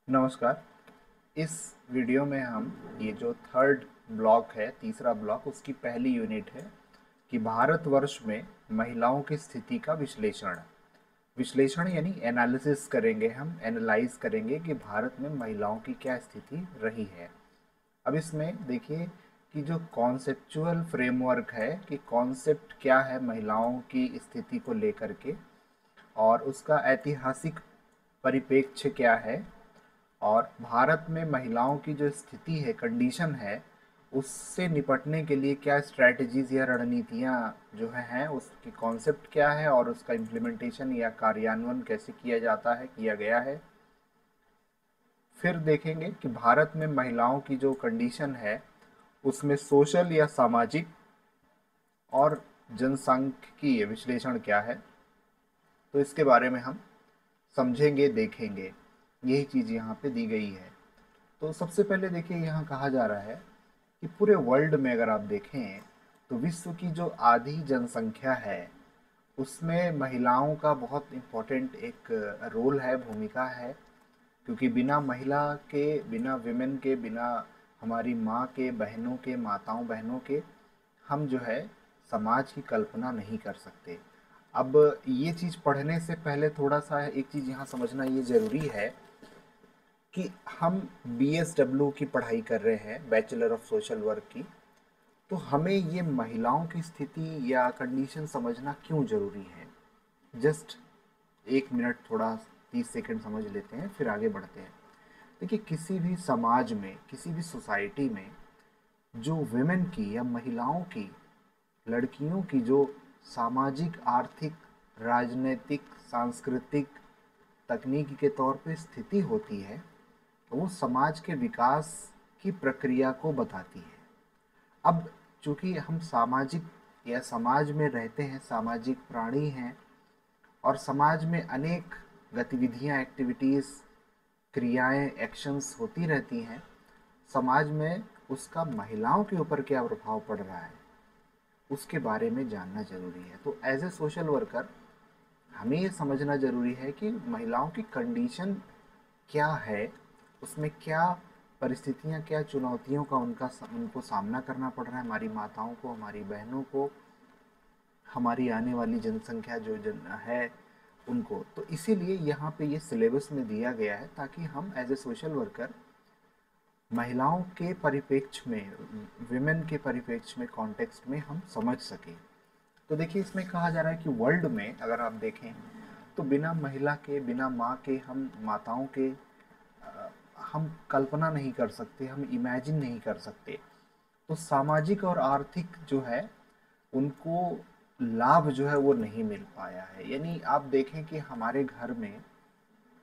नमस्कार। इस वीडियो में हम ये जो थर्ड ब्लॉक है, तीसरा ब्लॉक, उसकी पहली यूनिट है कि भारतवर्ष में महिलाओं की स्थिति का विश्लेषण। विश्लेषण यानी एनालिसिस करेंगे, हम एनालाइज करेंगे कि भारत में महिलाओं की क्या स्थिति रही है। अब इसमें देखिए कि जो कॉन्सेप्चुअल फ्रेमवर्क है कि कॉन्सेप्ट क्या है महिलाओं की स्थिति को लेकर के, और उसका ऐतिहासिक परिप्रेक्ष्य क्या है, और भारत में महिलाओं की जो स्थिति है, कंडीशन है, उससे निपटने के लिए क्या स्ट्रैटेजीज या रणनीतियाँ जो हैं, उसकी कॉन्सेप्ट क्या है और उसका इम्प्लीमेंटेशन या कार्यान्वयन कैसे किया जाता है, किया गया है। फिर देखेंगे कि भारत में महिलाओं की जो कंडीशन है उसमें सोशल या सामाजिक और जनसांख्यिकीय विश्लेषण क्या है, तो इसके बारे में हम समझेंगे, देखेंगे। यही चीज़ यहाँ पे दी गई है। तो सबसे पहले देखिए, यहाँ कहा जा रहा है कि पूरे वर्ल्ड में अगर आप देखें तो विश्व की जो आधी जनसंख्या है उसमें महिलाओं का बहुत इम्पोर्टेंट एक रोल है, भूमिका है। क्योंकि बिना महिला के, बिना विमेन के, बिना हमारी माँ के, बहनों के, माताओं बहनों के हम जो है समाज की कल्पना नहीं कर सकते। अब ये चीज़ पढ़ने से पहले थोड़ा सा एक चीज़ यहाँ समझना ये ज़रूरी है कि हम BSW की पढ़ाई कर रहे हैं, बैचलर ऑफ सोशल वर्क की। तो हमें ये महिलाओं की स्थिति या कंडीशन समझना क्यों ज़रूरी है, जस्ट 1 मिनट, थोड़ा 30 सेकंड समझ लेते हैं, फिर आगे बढ़ते हैं। देखिए, किसी भी समाज में, किसी भी सोसाइटी में जो विमेन की या महिलाओं की, लड़कियों की जो सामाजिक, आर्थिक, राजनीतिक, सांस्कृतिक, तकनीकी के तौर पे स्थिति होती है, तो वो समाज के विकास की प्रक्रिया को बताती है। अब चूंकि हम सामाजिक या समाज में रहते हैं, सामाजिक प्राणी हैं, और समाज में अनेक गतिविधियां, एक्टिविटीज़, क्रियाएं, एक्शंस होती रहती हैं। समाज में उसका महिलाओं के ऊपर क्या प्रभाव पड़ रहा है उसके बारे में जानना जरूरी है। तो एज ए सोशल वर्कर हमें ये समझना ज़रूरी है कि महिलाओं की कंडीशन क्या है, उसमें क्या परिस्थितियाँ, क्या चुनौतियों का उनको सामना करना पड़ रहा है, हमारी माताओं को, हमारी बहनों को, हमारी आने वाली जनसंख्या जो है उनको। तो इसीलिए यहाँ पे ये सिलेबस में दिया गया है ताकि हम एज ए सोशल वर्कर महिलाओं के परिप्रेक्ष्य में, विमेन के परिप्रेक्ष्य में, कॉन्टेक्स्ट में हम समझ सकें। तो देखिए, इसमें कहा जा रहा है कि वर्ल्ड में अगर आप देखें तो बिना महिला के, बिना माँ के, हम माताओं के हम कल्पना नहीं कर सकते, हम इमेजिन नहीं कर सकते। तो सामाजिक और आर्थिक जो है उनको लाभ जो है वो नहीं मिल पाया है। यानी आप देखें कि हमारे घर में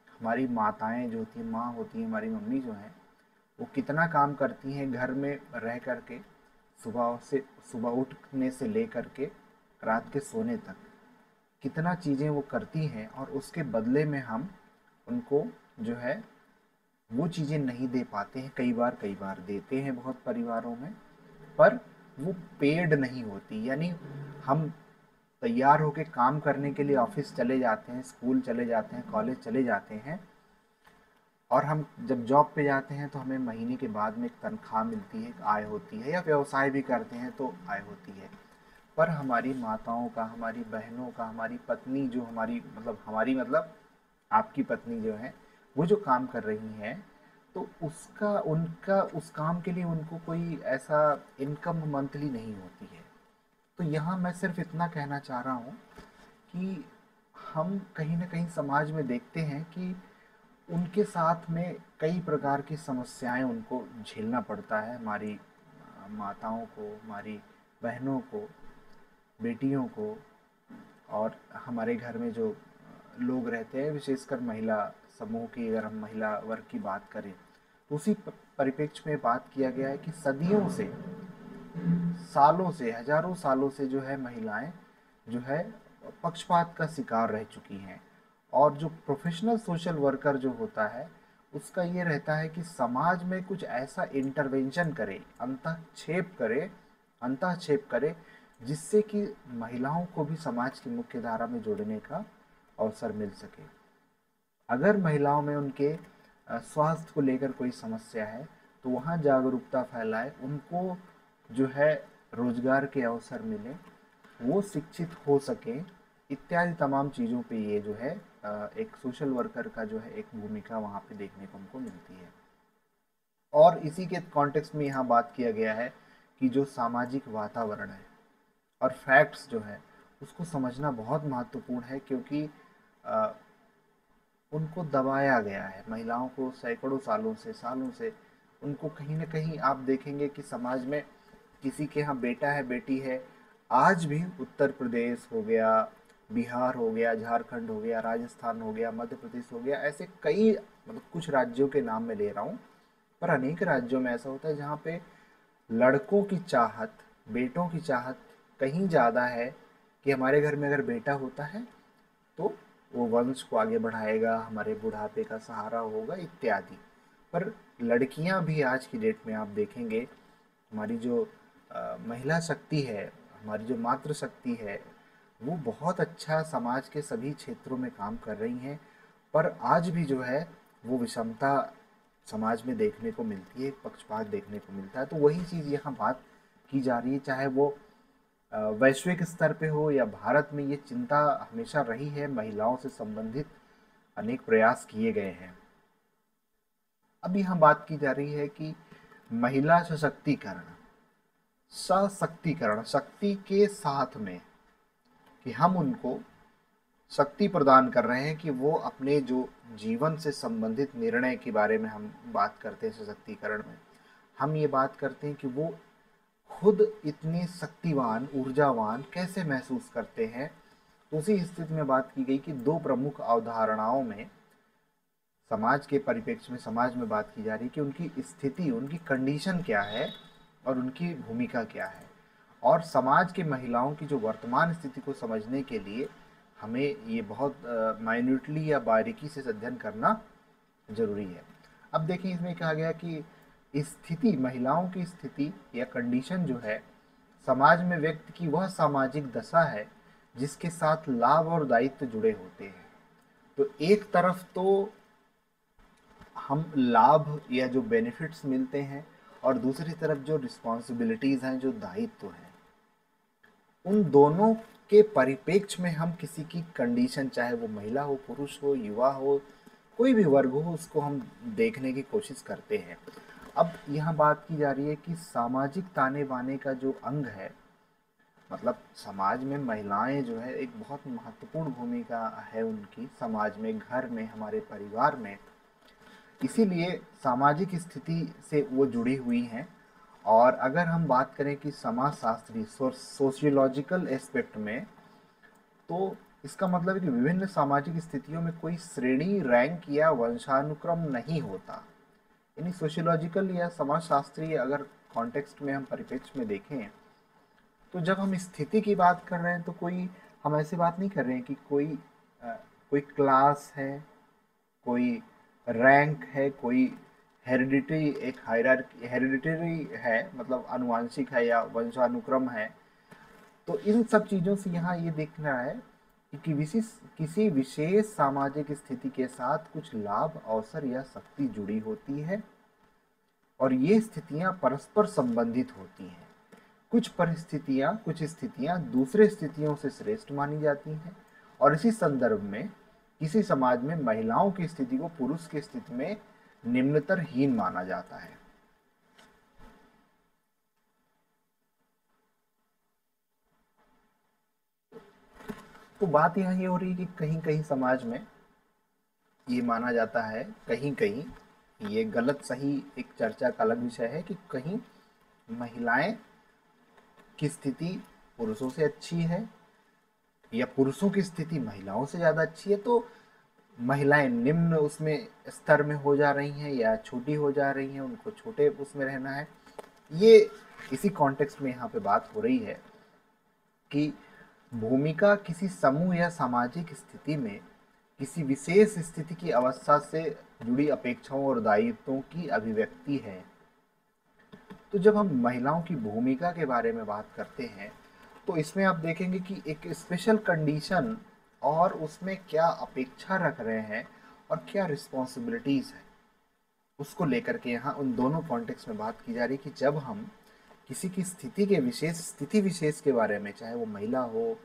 हमारी माताएं जो होती हैं, माँ होती हैं, हमारी मम्मी जो हैं, वो कितना काम करती हैं घर में रह कर के, सुबह उठने से ले कर के रात के सोने तक कितना चीज़ें वो करती हैं, और उसके बदले में हम उनको जो है वो चीज़ें नहीं दे पाते हैं। कई बार देते हैं बहुत परिवारों में, पर वो पेड नहीं होती। यानी हम तैयार होके काम करने के लिए ऑफिस चले जाते हैं, स्कूल चले जाते हैं, कॉलेज चले जाते हैं, और हम जब जॉब पे जाते हैं तो हमें महीने के बाद में एक तनख्वाह मिलती है, एक आय होती है, या व्यवसाय भी करते हैं तो आय होती है। पर हमारी माताओं का, हमारी बहनों का, हमारी पत्नी जो, हमारी मतलब आपकी पत्नी जो है, वो जो काम कर रही हैं, तो उसका, उनका उस काम के लिए उनको कोई ऐसा इनकम मंथली नहीं होती है। तो यहाँ मैं सिर्फ इतना कहना चाह रहा हूँ कि हम कहीं ना कहीं समाज में देखते हैं कि उनके साथ में कई प्रकार की समस्याएं उनको झेलना पड़ता है, हमारी माताओं को, हमारी बहनों को, बेटियों को, और हमारे घर में जो लोग रहते हैं, विशेषकर महिला समूह की, अगर हम महिला वर्ग की बात करें तो उसी परिप्रेक्ष्य में बात किया गया है कि सदियों से, सालों से, हजारों सालों से जो है महिलाएं जो है पक्षपात का शिकार रह चुकी हैं। और जो प्रोफेशनल सोशल वर्कर जो होता है उसका ये रहता है कि समाज में कुछ ऐसा इंटरवेंशन करे, अंतःक्षेप करे, जिससे कि महिलाओं को भी समाज की मुख्य धारा में जोड़ने का अवसर मिल सके। अगर महिलाओं में उनके स्वास्थ्य को लेकर कोई समस्या है तो वहाँ जागरूकता फैलाए, उनको जो है रोजगार के अवसर मिले, वो शिक्षित हो सके, इत्यादि तमाम चीज़ों पे ये जो है एक सोशल वर्कर का जो है एक भूमिका वहाँ पे देखने को हमको मिलती है। और इसी के कॉन्टेक्स्ट में यहाँ बात किया गया है कि जो सामाजिक वातावरण है और फैक्ट्स जो है उसको समझना बहुत महत्वपूर्ण है, क्योंकि अ, उनको दबाया गया है। महिलाओं को सैकड़ों सालों से उनको कहीं ना कहीं आप देखेंगे कि समाज में किसी के यहाँ बेटा है बेटी है, आज भी उत्तर प्रदेश हो गया, बिहार हो गया, झारखंड हो गया, राजस्थान हो गया, मध्य प्रदेश हो गया, ऐसे कई मतलब कुछ राज्यों के नाम मैं ले रहा हूँ, पर अनेक राज्यों में ऐसा होता है जहाँ पे लड़कों की चाहत, बेटों की चाहत कहीं ज़्यादा है कि हमारे घर में अगर बेटा होता है तो वो वंश को आगे बढ़ाएगा, हमारे बुढ़ापे का सहारा होगा इत्यादि। पर लड़कियां भी आज की डेट में आप देखेंगे, हमारी जो महिला शक्ति है, हमारी जो मातृ शक्ति है, वो बहुत अच्छा समाज के सभी क्षेत्रों में काम कर रही हैं। पर आज भी जो है वो विषमता समाज में देखने को मिलती है, एक पक्षपात देखने को मिलता है। तो वही चीज़ यहाँ बात की जा रही है, चाहे वो वैश्विक स्तर पे हो या भारत में, ये चिंता हमेशा रही है, महिलाओं से संबंधित अनेक प्रयास किए गए हैं। अब यहाँ बात की जा रही है कि महिला सशक्तिकरण, सशक्तिकरण, शक्ति के साथ में कि हम उनको शक्ति प्रदान कर रहे हैं कि वो अपने जो जीवन से संबंधित निर्णय के बारे में हम बात करते हैं सशक्तिकरण में, हम ये बात करते हैं कि वो खुद इतने शक्तिवान, ऊर्जावान कैसे महसूस करते हैं। तो उसी स्थिति में बात की गई कि दो प्रमुख अवधारणाओं में समाज के परिप्रेक्ष्य में, समाज में बात की जा रही है कि उनकी स्थिति, उनकी कंडीशन क्या है और उनकी भूमिका क्या है। और समाज के महिलाओं की जो वर्तमान स्थिति को समझने के लिए हमें ये बहुत माइन्यूटली या बारीकी से अध्ययन करना जरूरी है। अब देखिए, इसमें कहा गया कि स्थिति, महिलाओं की स्थिति या कंडीशन जो है समाज में व्यक्ति की वह सामाजिक दशा है जिसके साथ लाभ और दायित्व जुड़े होते हैं। तो एक तरफ तो हम लाभ या जो बेनिफिट्स मिलते हैं, और दूसरी तरफ जो रिस्पॉन्सिबिलिटीज हैं, जो दायित्व हैं, उन दोनों के परिप्रेक्ष्य में हम किसी की कंडीशन, चाहे वो महिला हो, पुरुष हो, युवा हो, कोई भी वर्ग हो, उसको हम देखने की कोशिश करते हैं। अब यहाँ बात की जा रही है कि सामाजिक ताने बाने का जो अंग है, मतलब समाज में महिलाएं जो है एक बहुत महत्वपूर्ण भूमिका है उनकी, समाज में, घर में, हमारे परिवार में, इसीलिए सामाजिक स्थिति से वो जुड़ी हुई हैं। और अगर हम बात करें कि समाजशास्त्री, सोशियोलॉजिकल एस्पेक्ट में, तो इसका मतलब है कि विभिन्न सामाजिक स्थितियों में कोई श्रेणी, रैंक या वंशानुक्रम नहीं होता। यानी सोशियोलॉजिकल या समाजशास्त्रीय अगर कॉन्टेक्स्ट में हम परिप्रेक्ष्य में देखें, तो जब हम स्थिति की बात कर रहे हैं तो कोई, हम ऐसे बात नहीं कर रहे हैं कि कोई क्लास है, कोई रैंक है, कोई हेरिडिटी, एक हेरिडिटरी है, मतलब आनुवांशिक है या वंशानुक्रम है। तो इन सब चीज़ों से यहाँ ये देखना है कि किसी विशेष सामाजिक स्थिति के साथ कुछ लाभ, अवसर या शक्ति जुड़ी होती है और ये स्थितियाँ परस्पर संबंधित होती हैं। कुछ स्थितियाँ दूसरे स्थितियों से श्रेष्ठ मानी जाती हैं, और इसी संदर्भ में किसी समाज में महिलाओं की स्थिति को पुरुष की स्थिति में निम्नतर हीन माना जाता है। तो बात यहाँ ये हो रही है कि कहीं कहीं समाज में ये माना जाता है, कहीं कहीं ये गलत सही एक चर्चा का अलग विषय है कि कहीं महिलाएं की स्थिति पुरुषों से अच्छी है या पुरुषों की स्थिति महिलाओं से ज़्यादा अच्छी है, तो महिलाएं निम्न उसमें स्तर में हो जा रही हैं या छोटी हो जा रही हैं, उनको छोटे उसमें रहना है। ये इसी कॉन्टेक्स्ट में यहाँ पे बात हो रही है कि भूमिका किसी समूह या सामाजिक स्थिति में किसी विशेष स्थिति की अवस्था से जुड़ी अपेक्षाओं और दायित्वों की अभिव्यक्ति है। तो जब हम महिलाओं की भूमिका के बारे में बात करते हैं तो इसमें आप देखेंगे कि एक स्पेशल कंडीशन और उसमें क्या अपेक्षा रख रहे हैं और क्या रिस्पॉन्सिबिलिटीज़ है। उसको लेकर के यहाँ उन दोनों कॉन्टेक्स्ट में बात की जा रही है कि जब हम किसी की स्थिति विशेष के बारे में, चाहे वो महिला हो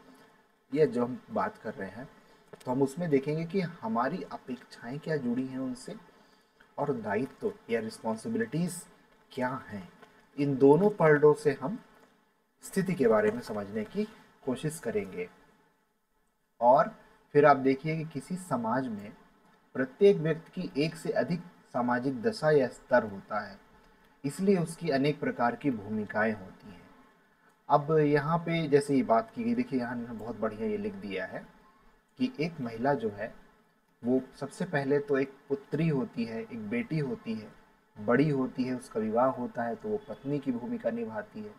या जो हम बात कर रहे हैं, तो हम उसमें देखेंगे कि हमारी अपेक्षाएं क्या जुड़ी हैं उनसे, और दायित्व या रिस्पॉन्सिबिलिटीज क्या हैं। इन दोनों पहलुओं से हम स्थिति के बारे में समझने की कोशिश करेंगे। और फिर आप देखिए कि किसी समाज में प्रत्येक व्यक्ति की एक से अधिक सामाजिक दशा या स्तर होता है, इसलिए उसकी अनेक प्रकार की भूमिकाएं होती हैं। अब यहाँ पे जैसे ये बात की गई, देखिए यहाँ ने बहुत बढ़िया ये लिख दिया है कि एक महिला जो है वो सबसे पहले तो एक पुत्री होती है, एक बेटी होती है, बड़ी होती है, उसका विवाह होता है तो वो पत्नी की भूमिका निभाती है।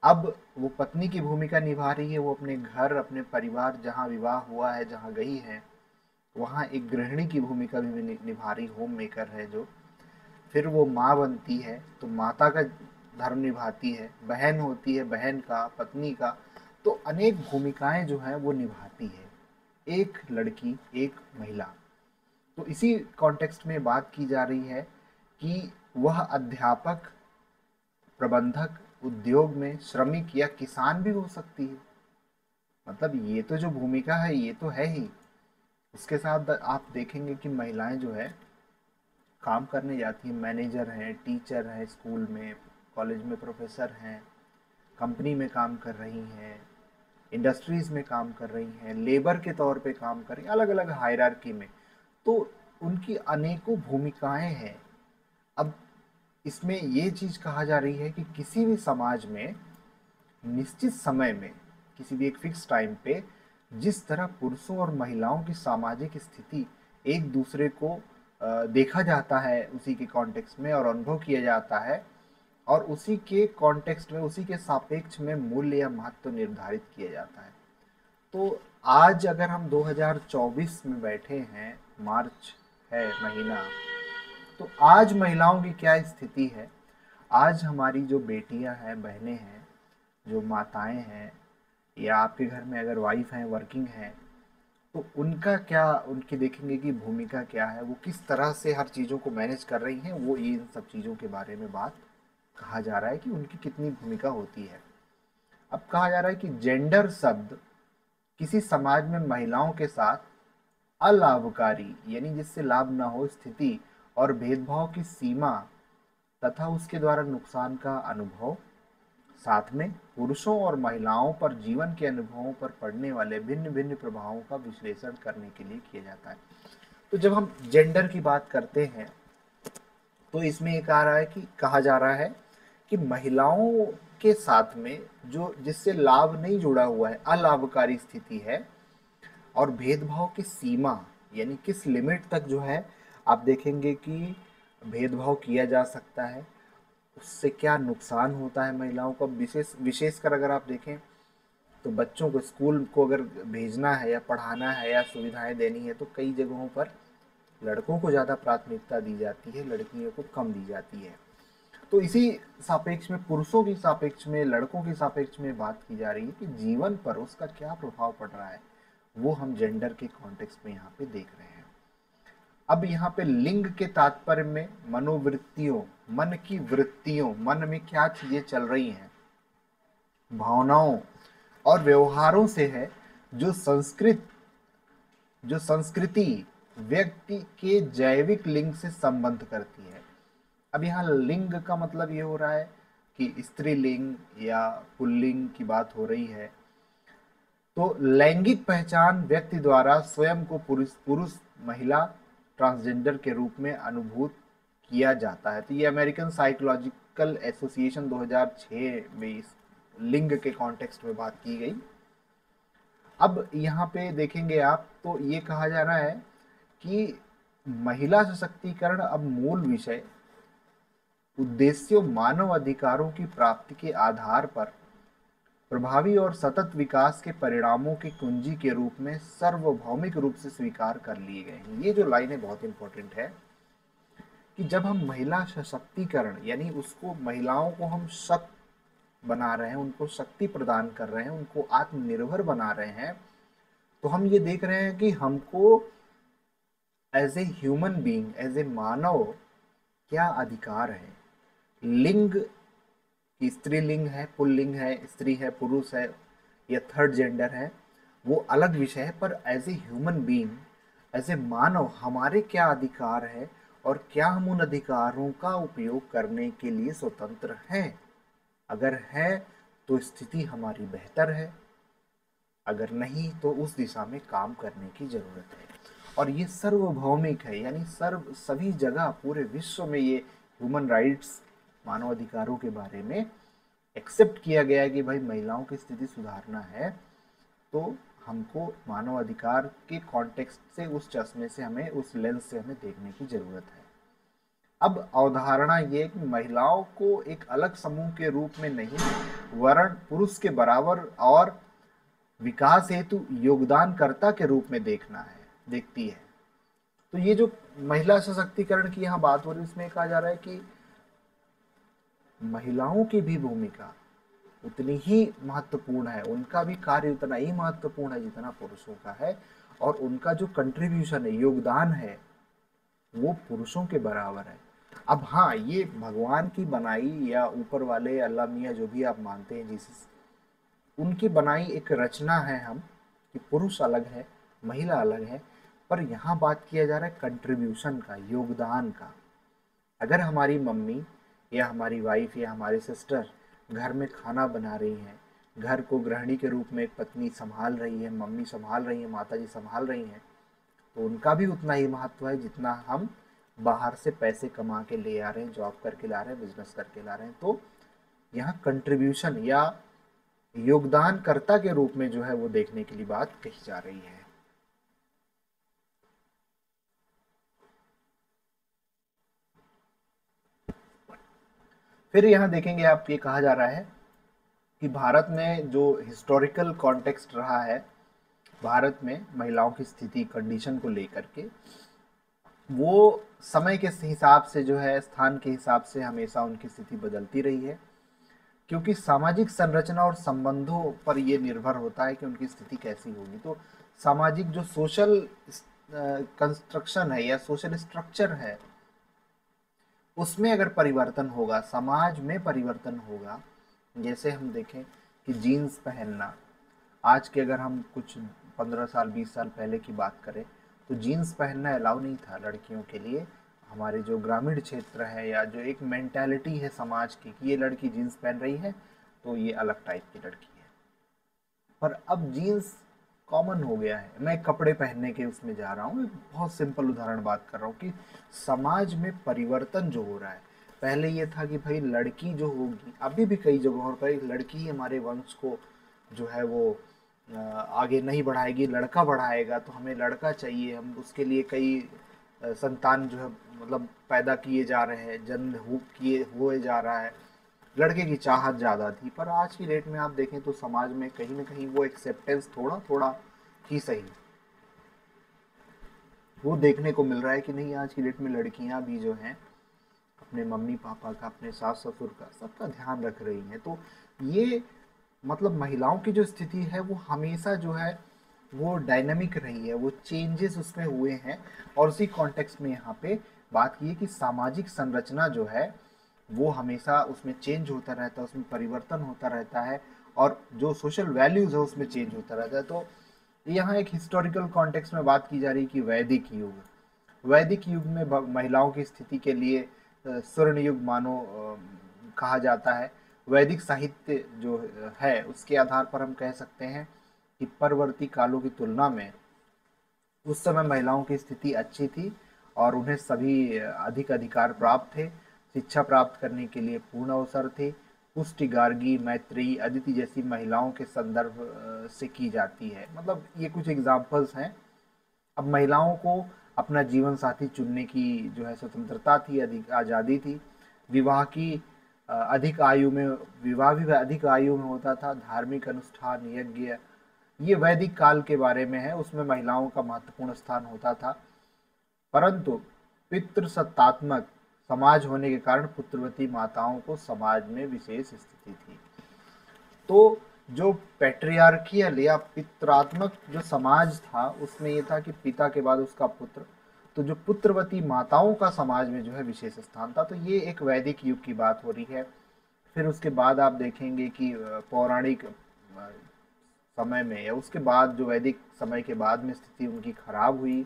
अब वो पत्नी की भूमिका निभा रही है, वो अपने घर, अपने परिवार जहाँ विवाह हुआ है, जहाँ गई है, वहाँ एक गृहिणी की भूमिका भी निभा रही, होम मेकर है जो। फिर वो माँ बनती है तो माता का धर्म निभाती है, बहन होती है, बहन का, पत्नी का, तो अनेक भूमिकाएं जो है वो निभाती है एक लड़की, एक महिला। तो इसी कॉन्टेक्स्ट में बात की जा रही है कि वह अध्यापक, प्रबंधक, उद्योग में श्रमिक या किसान भी हो सकती है। मतलब ये तो जो भूमिका है ये तो है ही, उसके साथ आप देखेंगे कि महिलाएं जो है काम करने जाती हैं, मैनेजर हैं, टीचर हैं, स्कूल में, कॉलेज में प्रोफेसर हैं, कंपनी में काम कर रही हैं, इंडस्ट्रीज में काम कर रही हैं, लेबर के तौर पे काम कर रही हैं, अलग अलग हायरार्की में। तो उनकी अनेकों भूमिकाएं हैं। अब इसमें ये चीज कहा जा रही है कि किसी भी समाज में निश्चित समय में, किसी भी एक फिक्स टाइम पे, जिस तरह पुरुषों और महिलाओं की सामाजिक स्थिति एक दूसरे को देखा जाता है उसी के कॉन्टेक्स्ट में और अनुभव किया जाता है, और उसी के कॉन्टेक्स्ट में, उसी के सापेक्ष में मूल्य या महत्व निर्धारित किया जाता है। तो आज अगर हम 2024 में बैठे हैं, मार्च है महीना, तो आज महिलाओं की क्या स्थिति है, आज हमारी जो बेटियां हैं, बहनें हैं, जो माताएं हैं, या आपके घर में अगर वाइफ हैं, वर्किंग हैं, तो उनका क्या, उनकी देखेंगे कि भूमिका क्या है, वो किस तरह से हर चीज़ों को मैनेज कर रही हैं, वो ये इन सब चीज़ों के बारे में बात कहा जा रहा है कि उनकी कितनी भूमिका होती है। अब कहा जा रहा है कि जेंडर शब्द किसी समाज में महिलाओं के साथ अलाभकारी, यानी जिससे लाभ ना हो, स्थिति और भेदभाव की सीमा तथा उसके द्वारा नुकसान का अनुभव, साथ में पुरुषों और महिलाओं पर जीवन के अनुभवों पर पड़ने वाले भिन्न भिन्न प्रभावों का विश्लेषण करने के लिए किया जाता है। तो जब हम जेंडर की बात करते हैं तो इसमें एक आ रहा है कि कहा जा रहा है कि महिलाओं के साथ में जो जिससे लाभ नहीं जुड़ा हुआ है, अलाभकारी स्थिति है, और भेदभाव की सीमा, यानी किस लिमिट तक जो है आप देखेंगे कि भेदभाव किया जा सकता है, उससे क्या नुकसान होता है महिलाओं को। विशेषकर अगर आप देखें तो बच्चों को स्कूल को अगर भेजना है या पढ़ाना है या सुविधाएं देनी है, तो कई जगहों पर लड़कों को ज़्यादा प्राथमिकता दी जाती है, लड़कियों को कम दी जाती है। तो इसी सापेक्ष में, पुरुषों की सापेक्ष में, लड़कों की सापेक्ष में बात की जा रही है कि जीवन पर उसका क्या प्रभाव पड़ रहा है, वो हम जेंडर के कॉन्टेक्स्ट में यहाँ पे देख रहे हैं। अब यहाँ पे लिंग के तात्पर्य में मनोवृत्तियों, मन की वृत्तियों, मन में क्या चीजें चल रही हैं, भावनाओं और व्यवहारों से है, जो संस्कृति व्यक्ति के जैविक लिंग से संबंध करती है। अब यहाँ लिंग का मतलब ये हो रहा है कि स्त्रीलिंग या पुल्लिंग की बात हो रही है। तो लैंगिक पहचान व्यक्ति द्वारा स्वयं को पुरुष, महिला, ट्रांसजेंडर के रूप में अनुभूत किया जाता है। तो ये अमेरिकन साइकोलॉजिकल एसोसिएशन 2006 में इस लिंग के कॉन्टेक्स्ट में बात की गई। अब यहाँ पे देखेंगे आप तो ये कहा जा रहा है कि महिला सशक्तिकरण अब मूल विषय, उद्देश्यों, मानव अधिकारों की प्राप्ति के आधार पर प्रभावी और सतत विकास के परिणामों की कुंजी के रूप में सार्वभौमिक रूप से स्वीकार कर लिए गए हैं। ये जो लाइनें बहुत इंपॉर्टेंट है कि जब हम महिला सशक्तिकरण, यानी उसको, महिलाओं को हम शक्त बना रहे हैं, उनको शक्ति प्रदान कर रहे हैं, उनको आत्मनिर्भर बना रहे हैं, तो हम ये देख रहे हैं कि हमको as a human being, as a मानव क्या अधिकार है। लिंग की स्त्रीलिंग है, पुल्लिंग है, स्त्री है, पुरुष है या थर्ड जेंडर है, वो अलग विषय है, पर as a human being, as a मानव हमारे क्या अधिकार है और क्या हम उन अधिकारों का उपयोग करने के लिए स्वतंत्र हैं। अगर है तो स्थिति हमारी बेहतर है, अगर नहीं तो उस दिशा में काम करने की जरूरत है। और ये सार्वभौमिक है, यानी सभी जगह पूरे विश्व में ये ह्यूमन राइट्स, मानव अधिकारों के बारे में एक्सेप्ट किया गया है कि भाई महिलाओं की स्थिति सुधारना है तो हमको मानव अधिकार के कॉन्टेक्स्ट से, उस चश्मे से हमें, उस लेंस से हमें देखने की जरूरत है। अब अवधारणा ये कि महिलाओं को एक अलग समूह के रूप में नहीं, वर्ण पुरुष के बराबर और विकास हेतु योगदानकर्ता के रूप में देखती है। तो ये जो महिला सशक्तिकरण की यहाँ बात हो रही है, इसमें कहा जा रहा है कि महिलाओं की भी भूमिका उतनी ही महत्वपूर्ण है, उनका भी कार्य उतना ही महत्वपूर्ण है जितना पुरुषों का है, और उनका जो कंट्रीब्यूशन है, योगदान है, वो पुरुषों के बराबर है। अब हाँ, ये भगवान की बनाई या ऊपर वाले अल्लाह मियाँ जो भी आप मानते हैं, जीसस, उनकी बनाई एक रचना है हम, कि पुरुष अलग है, महिला अलग है, पर यहाँ बात किया जा रहा है कंट्रीब्यूशन का, योगदान का। अगर हमारी मम्मी या हमारी वाइफ या हमारी सिस्टर घर में खाना बना रही हैं, घर को गृहिणी के रूप में एक पत्नी संभाल रही है, मम्मी संभाल रही है, माता जी संभाल रही हैं, तो उनका भी उतना ही महत्व है जितना हम बाहर से पैसे कमा के ले आ रहे हैं, जॉब करके ला रहे हैं, बिजनेस करके ला रहे हैं। तो यहाँ कंट्रीब्यूशन या योगदानकर्ता के रूप में जो है वो देखने के लिए बात कही जा रही है। फिर यहाँ देखेंगे आप, ये कहा जा रहा है कि भारत में जो हिस्टोरिकल कॉन्टेक्स्ट रहा है, भारत में महिलाओं की स्थिति, कंडीशन को लेकर के, वो समय के हिसाब से जो है, स्थान के हिसाब से हमेशा उनकी स्थिति बदलती रही है, क्योंकि सामाजिक संरचना और संबंधों पर ये निर्भर होता है कि उनकी स्थिति कैसी होगी। तो सामाजिक जो सोशल कंस्ट्रक्शन है या सोशल स्ट्रक्चर है, उसमें अगर परिवर्तन होगा, समाज में परिवर्तन होगा, जैसे हम देखें कि जीन्स पहनना, आज के अगर हम कुछ 15 साल 20 साल पहले की बात करें तो जीन्स पहनना अलाउ नहीं था लड़कियों के लिए। हमारे जो ग्रामीण क्षेत्र है या जो एक मेंटालिटी है समाज की कि ये लड़की जीन्स पहन रही है तो ये अलग टाइप की लड़की है, पर अब जीन्स कॉमन हो गया है। मैं कपड़े पहनने के उसमें जा रहा हूँ, बहुत सिंपल उदाहरण बात कर रहा हूँ कि समाज में परिवर्तन जो हो रहा है, पहले ये था कि भाई लड़की जो होगी, अभी भी कई जगहों पर लड़की ही हमारे वंश को जो है वो आगे नहीं बढ़ाएगी, लड़का बढ़ाएगा, तो हमें लड़का चाहिए, हम उसके लिए कई संतान जो है मतलब पैदा किए जा रहे हैं, जन्म हुए जा रहा है, लड़के की चाहत ज़्यादा थी। पर आज की डेट में आप देखें तो समाज में कहीं ना कहीं वो एक्सेप्टेंस थोड़ा थोड़ा ही सही वो देखने को मिल रहा है कि नहीं, आज की डेट में लड़कियां भी जो हैं अपने मम्मी पापा का, अपने सास ससुर का, सबका ध्यान रख रही हैं। तो ये मतलब महिलाओं की जो स्थिति है वो हमेशा जो है वो डायनामिक रही है, वो चेंजेस उसमें हुए हैं। और उसी कॉन्टेक्स्ट में यहाँ पे बात की है कि सामाजिक संरचना जो है वो हमेशा उसमें चेंज होता रहता है, उसमें परिवर्तन होता रहता है, और जो सोशल वैल्यूज़ है उसमें चेंज होता रहता है। तो यहाँ एक हिस्टोरिकल कॉन्टेक्स्ट में बात की जा रही है कि वैदिक युग में महिलाओं की स्थिति के लिए स्वर्ण युग मानो कहा जाता है। वैदिक साहित्य जो है उसके आधार पर हम कह सकते हैं कि परवर्ती कालों की तुलना में उस समय महिलाओं की स्थिति अच्छी थी और उन्हें सभी अधिक अधिकार प्राप्त थे, शिक्षा प्राप्त करने के लिए पूर्ण अवसर थे। पुष्टि, गार्गी, मैत्री, अदिति जैसी महिलाओं के संदर्भ से की जाती है। मतलब ये कुछ एग्जाम्पल्स हैं। अब महिलाओं को अपना जीवन साथी चुनने की जो है स्वतंत्रता थी, अधिक आज़ादी थी। विवाह की अधिक आयु में विवाह भी अधिक आयु में होता था। धार्मिक अनुष्ठान, यज्ञ, ये वैदिक काल के बारे में है, उसमें महिलाओं का महत्वपूर्ण स्थान होता था। परंतु पितृसत्तात्मक समाज होने के कारण पुत्रवती माताओं को समाज में विशेष स्थिति थी। तो जो पैट्रियार्कियल या पितरात्मक जो समाज था उसमें ये था कि पिता के बाद उसका पुत्र, तो जो पुत्रवती माताओं का समाज में जो है विशेष स्थान था। तो ये एक वैदिक युग की बात हो रही है। फिर उसके बाद आप देखेंगे कि पौराणिक समय में या उसके बाद जो वैदिक समय के बाद में स्थिति उनकी खराब हुई।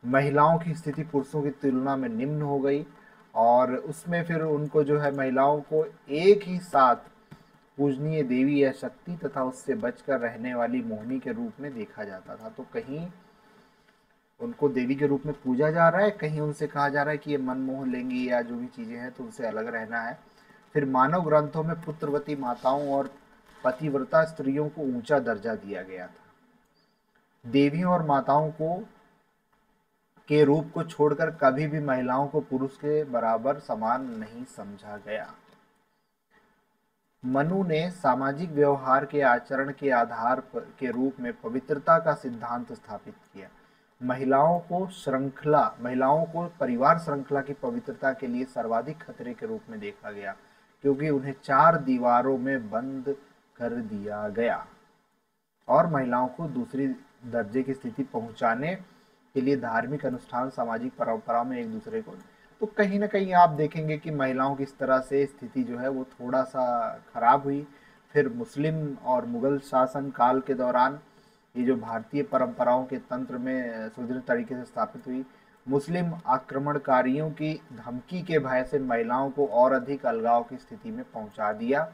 महिलाओं की स्थिति पुरुषों की तुलना में निम्न हो गई, और उसमें फिर उनको जो है महिलाओं को एक ही साथ पूजनीय देवी या शक्ति तथा उससे बचकर रहने वाली मोहिनी के रूप में देखा जाता था। तो कहीं उनको देवी के रूप में पूजा जा रहा है, कहीं उनसे कहा जा रहा है कि ये मन मोह लेंगी या जो भी चीजें हैं तो उनसे अलग रहना है। फिर मानव ग्रंथों में पुत्रवती माताओं और पतिव्रता स्त्रियों को ऊंचा दर्जा दिया गया था। देवियों और माताओं को के रूप को छोड़कर कभी भी महिलाओं को पुरुष के बराबर समान नहीं समझा गया। मनु ने सामाजिक व्यवहार के आचरण के आधार के रूप में पवित्रता का सिद्धांत स्थापित किया। महिलाओं को परिवार श्रृंखला की पवित्रता के लिए सर्वाधिक खतरे के रूप में देखा गया, क्योंकि उन्हें 4 दीवारों में बंद कर दिया गया और महिलाओं को दूसरी दर्जे की स्थिति पहुंचाने के लिए धार्मिक अनुष्ठान, सामाजिक परंपरा में एक दूसरे को, तो कहीं ना कहीं आप देखेंगे कि महिलाओं की इस तरह से स्थिति जो है वो थोड़ा सा खराब हुई। फिर मुस्लिम और मुगल शासन काल के दौरान ये जो भारतीय परंपराओं के तंत्र में सुदृढ़ तरीके से स्थापित हुई। मुस्लिम आक्रमणकारियों की धमकी के भय से महिलाओं को और अधिक अलगाव की स्थिति में पहुंचा दिया।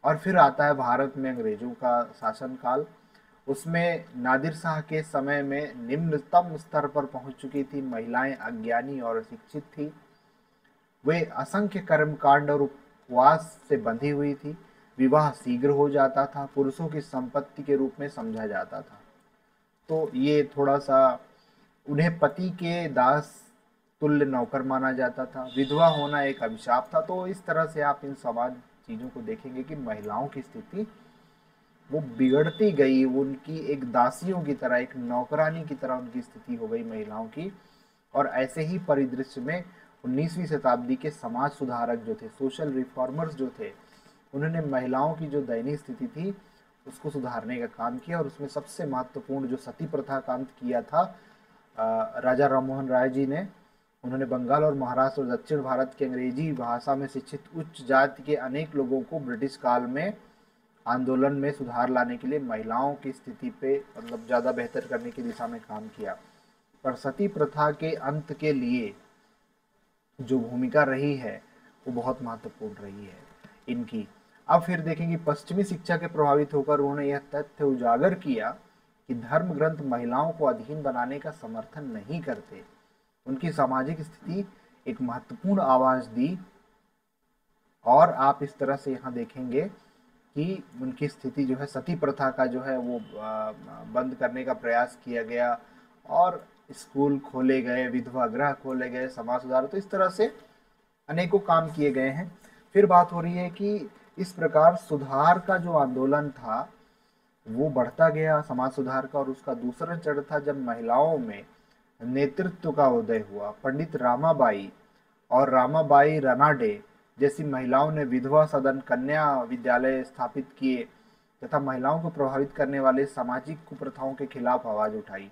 और फिर आता है भारत में अंग्रेजों का शासनकाल। उसमें नादिर शाह के समय में निम्नतम स्तर पर पहुंच चुकी थी। महिलाएं अज्ञानी और अशिक्षित थी। वे असंख्य कर्मकांड और उपवास से बंधी हुई थी। विवाह शीघ्र हो जाता था, पुरुषों की संपत्ति के रूप में समझा जाता था। तो ये थोड़ा सा उन्हें पति के दास तुल्य नौकर माना जाता था। विधवा होना एक अभिशाप था। तो इस तरह से आप इन समाज चीजों को देखेंगे कि महिलाओं की स्थिति वो बिगड़ती गई। उनकी एक दासियों की तरह, एक नौकरानी की तरह उनकी स्थिति हो गई महिलाओं की। और ऐसे ही परिदृश्य में 19वीं शताब्दी के समाज सुधारक जो थे, सोशल रिफॉर्मर्स जो थे, उन्होंने महिलाओं की जो दयनीय स्थिति थी उसको सुधारने का काम किया। और उसमें सबसे महत्वपूर्ण जो सती प्रथा का अंत किया था राजा राममोहन राय जी ने। उन्होंने बंगाल और महाराष्ट्र और दक्षिण भारत के अंग्रेजी भाषा में शिक्षित उच्च जाति के अनेक लोगों को ब्रिटिश काल में आंदोलन में सुधार लाने के लिए महिलाओं की स्थिति पे मतलब ज़्यादा बेहतर करने की दिशा में काम किया। पर सती प्रथा के अंत के लिए जो भूमिका रही है वो बहुत महत्वपूर्ण रही है इनकी। अब फिर देखेंगे पश्चिमी शिक्षा के प्रभावित होकर उन्होंने यह तथ्य उजागर किया कि धर्म ग्रंथ महिलाओं को अधीन बनाने का समर्थन नहीं करते। उनकी सामाजिक स्थिति एक महत्वपूर्ण आवाज दी। और आप इस तरह से यहाँ देखेंगे कि उनकी स्थिति जो है सती प्रथा का जो है वो बंद करने का प्रयास किया गया, और स्कूल खोले गए, विधवा गृह खोले गए, समाज सुधार, तो इस तरह से अनेकों काम किए गए हैं। फिर बात हो रही है कि इस प्रकार सुधार का जो आंदोलन था वो बढ़ता गया, समाज सुधार का। और उसका दूसरा चरण था जब महिलाओं में नेतृत्व का उदय हुआ। पंडित रामाबाई और रामाबाई रनाडे जैसी महिलाओं ने विधवा सदन, कन्या विद्यालय स्थापित किए तथा महिलाओं को प्रभावित करने वाले सामाजिक कुप्रथाओं के खिलाफ आवाज उठाई।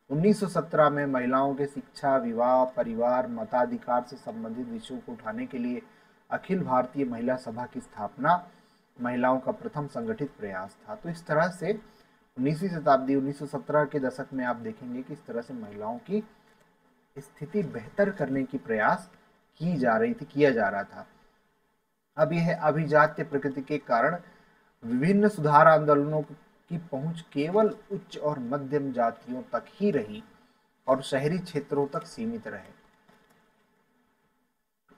1917 में महिलाओं के शिक्षा, विवाह, परिवार, मताधिकार से संबंधित विषयों को उठाने के लिए अखिल भारतीय महिला सभा की स्थापना महिलाओं का प्रथम संगठित प्रयास था। तो इस तरह से 19वीं शताब्दी 1917 के दशक में आप देखेंगे कि इस तरह से महिलाओं की स्थिति बेहतर करने की प्रयास की जा रही थी, किया जा रहा था। अब यह अभिजात्य प्रकृति के कारण विभिन्न सुधार आंदोलनों की पहुंच केवल उच्च और मध्यम जातियों तक ही रही और शहरी क्षेत्रों तक सीमित रहे।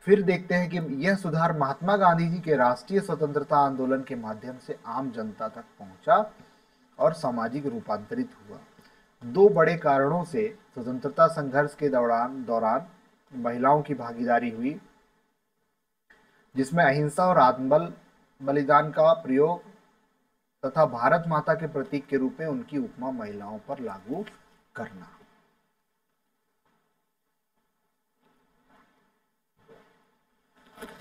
फिर देखते हैं कि यह सुधार महात्मा गांधी जी के राष्ट्रीय स्वतंत्रता आंदोलन के माध्यम से आम जनता तक पहुंचा और सामाजिक रूपांतरित हुआ। 2 बड़े कारणों से स्वतंत्रता संघर्ष के दौरान महिलाओं की भागीदारी हुई, जिसमें अहिंसा और आत्मबल बलिदान का प्रयोग तथा भारत माता के प्रतीक के रूप में उनकी उपमा महिलाओं पर लागू करना।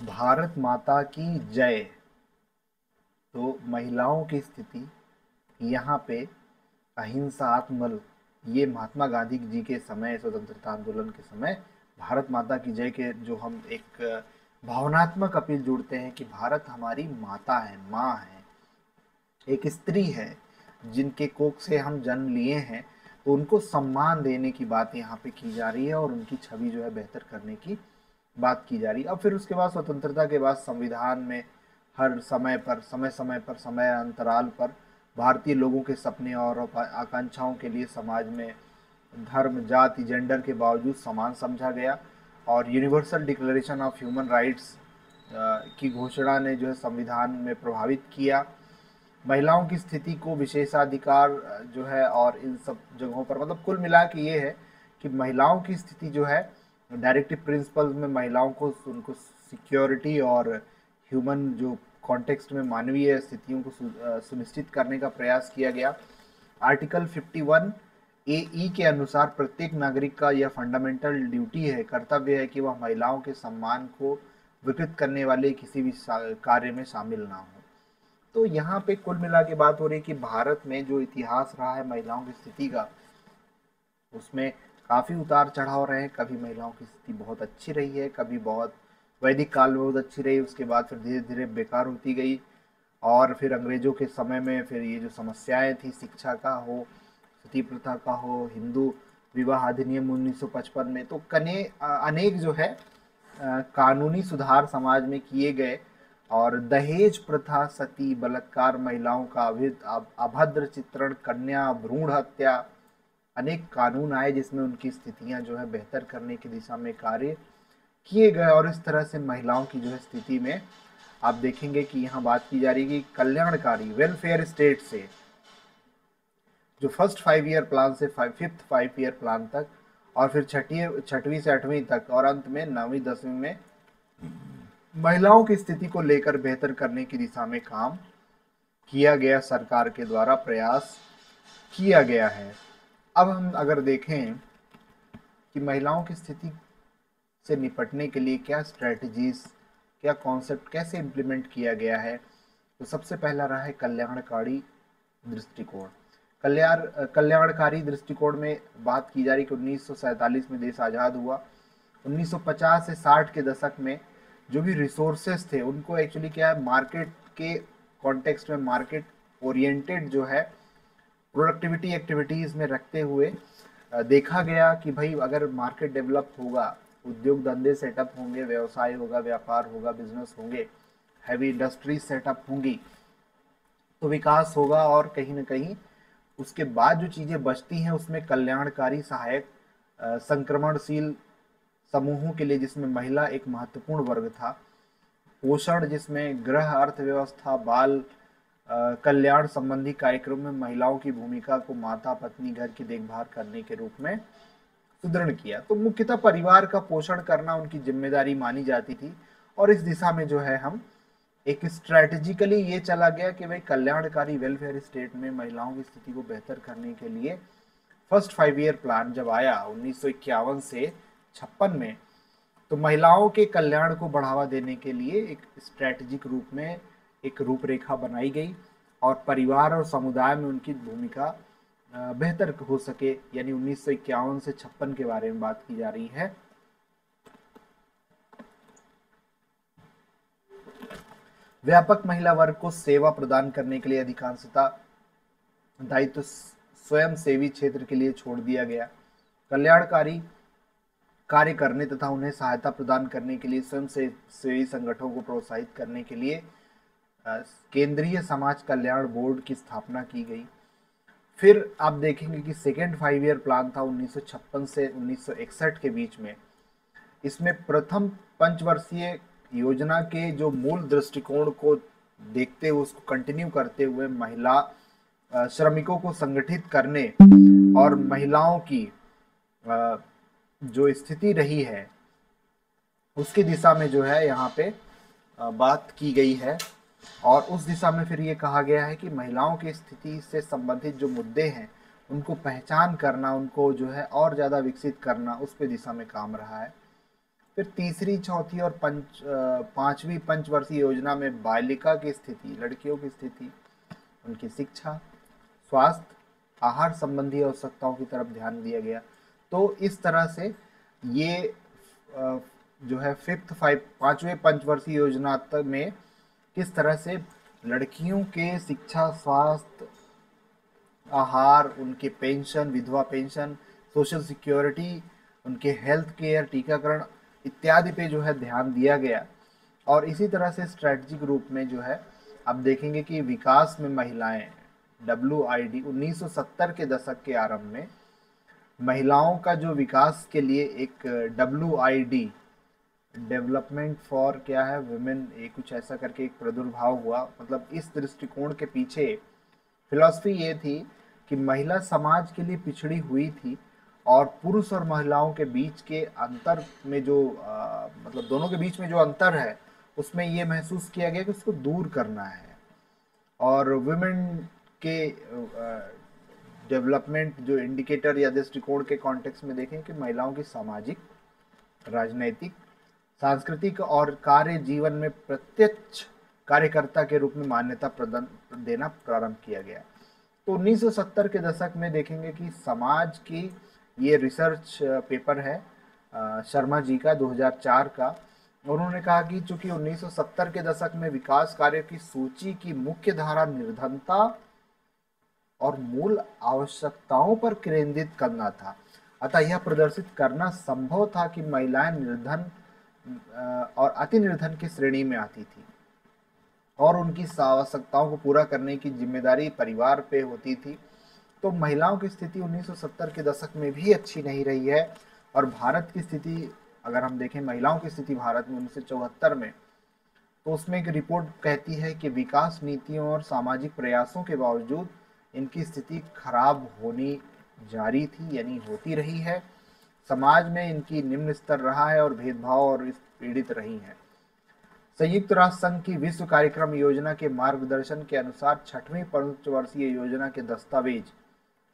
भारत माता की जय। तो महिलाओं की स्थिति यहाँ पे अहिंसा, आत्मबल ये महात्मा गांधी जी के समय, स्वतंत्रता आंदोलन के समय भारत माता की जय के जो हम एक भावनात्मक अपील जुड़ते हैं कि भारत हमारी माता है, माँ है, एक स्त्री है जिनके कोख से हम जन्म लिए हैं, तो उनको सम्मान देने की बात यहाँ पे की जा रही है और उनकी छवि जो है बेहतर करने की बात की जा रही है। अब फिर उसके बाद स्वतंत्रता के बाद संविधान में हर समय पर, समय अंतराल पर भारतीय लोगों के सपने और आकांक्षाओं के लिए समाज में धर्म, जाति, जेंडर के बावजूद समान समझा गया और universal declaration of human rights की घोषणा ने जो है संविधान में प्रभावित किया। महिलाओं की स्थिति को विशेषाधिकार जो है और इन सब जगहों पर, मतलब कुल मिला के ये है कि महिलाओं की स्थिति जो है डायरेक्टिव प्रिंसिपल्स में महिलाओं को, उनको सिक्योरिटी और ह्यूमन जो कॉन्टेक्स्ट में मानवीय स्थितियों को सुनिश्चित करने का प्रयास किया गया। आर्टिकल 51 ए के अनुसार प्रत्येक नागरिक का यह फंडामेंटल ड्यूटी है, कर्तव्य है कि वह महिलाओं के सम्मान को विकृत करने वाले किसी भी कार्य में शामिल ना हो। तो यहाँ पे कुल मिला के बात हो रही है कि भारत में जो इतिहास रहा है महिलाओं की स्थिति का, उसमें काफ़ी उतार चढ़ाव रहे। कभी महिलाओं की स्थिति बहुत अच्छी रही है, कभी बहुत वैदिक काल में बहुत अच्छी रही, उसके बाद फिर धीरे धीरे बेकार होती गई और फिर अंग्रेजों के समय में फिर ये जो समस्याएं थी, शिक्षा का हो, सती प्रथा का हो, हिंदू विवाह अधिनियम 1955 में, तो अनेक जो है कानूनी सुधार समाज में किए गए और दहेज प्रथा, सती, बलात्कार, महिलाओं का अभद्र चित्रण, कन्या भ्रूण हत्या, अनेक कानून आए जिसमें उनकी स्थितियां जो है बेहतर करने की दिशा में कार्य किए गए। और इस तरह से महिलाओं की जो है स्थिति में आप देखेंगे कि यहाँ बात की जा रही है कि कल्याणकारी वेलफेयर स्टेट से जो फर्स्ट 5 ईयर प्लान से फिफ्थ 5 ईयर प्लान तक और फिर छठवीं से 8वीं तक और अंत में 9वीं 10वीं में महिलाओं की स्थिति को लेकर बेहतर करने की दिशा में काम किया गया, सरकार के द्वारा प्रयास किया गया है। अब हम अगर देखें कि महिलाओं की स्थिति से निपटने के लिए क्या स्ट्रेटजीज, क्या कॉन्सेप्ट कैसे इम्प्लीमेंट किया गया है, तो सबसे पहला रहा है कल्याणकारी दृष्टिकोण। कल्याणकारी दृष्टिकोण में बात की जा रही कि 1947 में देश आज़ाद हुआ। 1950 से 60 के दशक में जो भी रिसोर्सेस थे उनको एक्चुअली क्या है, मार्केट के कॉन्टेक्स्ट में, मार्केट ओरिएंटेड जो है प्रोडक्टिविटी एक्टिविटीज़ में रखते हुए देखा गया कि भाई अगर मार्केट डेवलप होगा, उद्योग धंधे सेटअप होंगे, व्यवसाय होगा, व्यापार होगा, बिजनेस होंगे, हैवी इंडस्ट्रीज सेटअप होंगी, तो विकास होगा और कहीं ना कहीं उसके बाद जो चीज़ें बचती हैं उसमें कल्याणकारी सहायक संक्रमणशील समूहों के लिए, जिसमें महिला एक महत्वपूर्ण वर्ग था, पोषण जिसमें गृह अर्थव्यवस्था, बाल कल्याण संबंधी कार्यक्रम में महिलाओं की भूमिका को माता, पत्नी, घर की देखभाल करने के रूप में सुदृढ़ किया। तो मुख्यतः परिवार का पोषण करना उनकी जिम्मेदारी मानी जाती थी और इस दिशा में जो है हम एक स्ट्रैटेजिकली ये चला गया कि भाई कल्याणकारी वेलफेयर स्टेट में महिलाओं की स्थिति को बेहतर करने के लिए फर्स्ट 5 ईयर प्लान जब आया 1951 से 56 में, तो महिलाओं के कल्याण को बढ़ावा देने के लिए एक स्ट्रैटेजिक रूप में एक रूपरेखा बनाई गई और परिवार और समुदाय में उनकी भूमिका बेहतर हो सके, यानी 1951 से 56 के बारे में बात की जा रही है। व्यापक महिला वर्ग को सेवा प्रदान करने के लिए अधिकांशता दायित्व स्वयं सेवी क्षेत्र के लिए छोड़ दिया गया। कल्याणकारी कार्य करने तथा उन्हें सहायता प्रदान करने के लिए स्वयं सेवी संगठनों को प्रोत्साहित करने के लिए केंद्रीय समाज कल्याण बोर्ड की स्थापना की गई। फिर आप देखेंगे कि सेकेंड 5 ईयर प्लान था 1956 से 1961 के बीच में। इसमें प्रथम पंचवर्षीय योजना के जो मूल दृष्टिकोण को देखते हुए, उसको कंटिन्यू करते हुए महिला श्रमिकों को संगठित करने और महिलाओं की जो स्थिति रही है उसकी दिशा में जो है यहाँ पे बात की गई है। और उस दिशा में फिर ये कहा गया है कि महिलाओं की स्थिति से संबंधित जो मुद्दे हैं उनको पहचान करना, उनको जो है और ज़्यादा विकसित करना, उस पे दिशा में काम रहा है। फिर तीसरी, चौथी और पांचवी पंचवर्षीय योजना में बालिका की स्थिति, लड़कियों की स्थिति, उनकी शिक्षा, स्वास्थ्य आहार संबंधी आवश्यकताओं की तरफ ध्यान दिया गया। तो इस तरह से ये जो है पांचवें पंचवर्षीय योजना में किस तरह से लड़कियों के शिक्षा, स्वास्थ्य, आहार, उनके पेंशन, विधवा पेंशन, सोशल सिक्योरिटी, उनके हेल्थ केयर, टीकाकरण इत्यादि पे जो है ध्यान दिया गया। और इसी तरह से स्ट्रेटजिक रूप में जो है आप देखेंगे कि विकास में महिलाएं, WID 1970 के दशक के आरंभ में महिलाओं का जो विकास के लिए एक WID, डेवलपमेंट फॉर क्या है वुमेन, ये कुछ ऐसा करके एक प्रादुर्भाव हुआ। मतलब इस दृष्टिकोण के पीछे फिलॉसफी ये थी कि महिला समाज के लिए पिछड़ी हुई थी और पुरुष और महिलाओं के बीच के अंतर में जो मतलब दोनों के बीच में जो अंतर है उसमें ये महसूस किया गया कि उसको दूर करना है। और वुमेन के डेवलपमेंट जो इंडिकेटर या दृष्टिकोण के कॉन्टेक्स्ट में देखें कि महिलाओं की सामाजिक, राजनैतिक, सांस्कृतिक और कार्य जीवन में प्रत्यक्ष कार्यकर्ता के रूप में मान्यता प्रदान देना प्रारंभ किया गया। तो 1970 के दशक में देखेंगे कि समाज की ये रिसर्च पेपर है शर्मा जी का 2004 का। उन्होंने कहा कि चूंकि 1970 के दशक में विकास कार्य की सूची की मुख्य धारा निर्धनता और मूल आवश्यकताओं पर केंद्रित करना था, अतः यह प्रदर्शित करना संभव था कि महिलाएं निर्धन और अति निर्धन की श्रेणी में आती थी और उनकी आवश्यकताओं को पूरा करने की जिम्मेदारी परिवार पे होती थी। तो महिलाओं की स्थिति 1970 के दशक में भी अच्छी नहीं रही है। और भारत की स्थिति अगर हम देखें, महिलाओं की स्थिति भारत में 1974 में, तो उसमें एक रिपोर्ट कहती है कि विकास नीतियों और सामाजिक प्रयासों के बावजूद इनकी स्थिति खराब होनी जारी थी, यानी होती रही है। समाज में इनकी निम्न स्तर रहा है और भेदभाव और पीड़ित रही हैं। संयुक्त राष्ट्र संघ की विश्व कार्यक्रम योजना के मार्गदर्शन के अनुसार 6वीं पंचवर्षीय योजना के दस्तावेज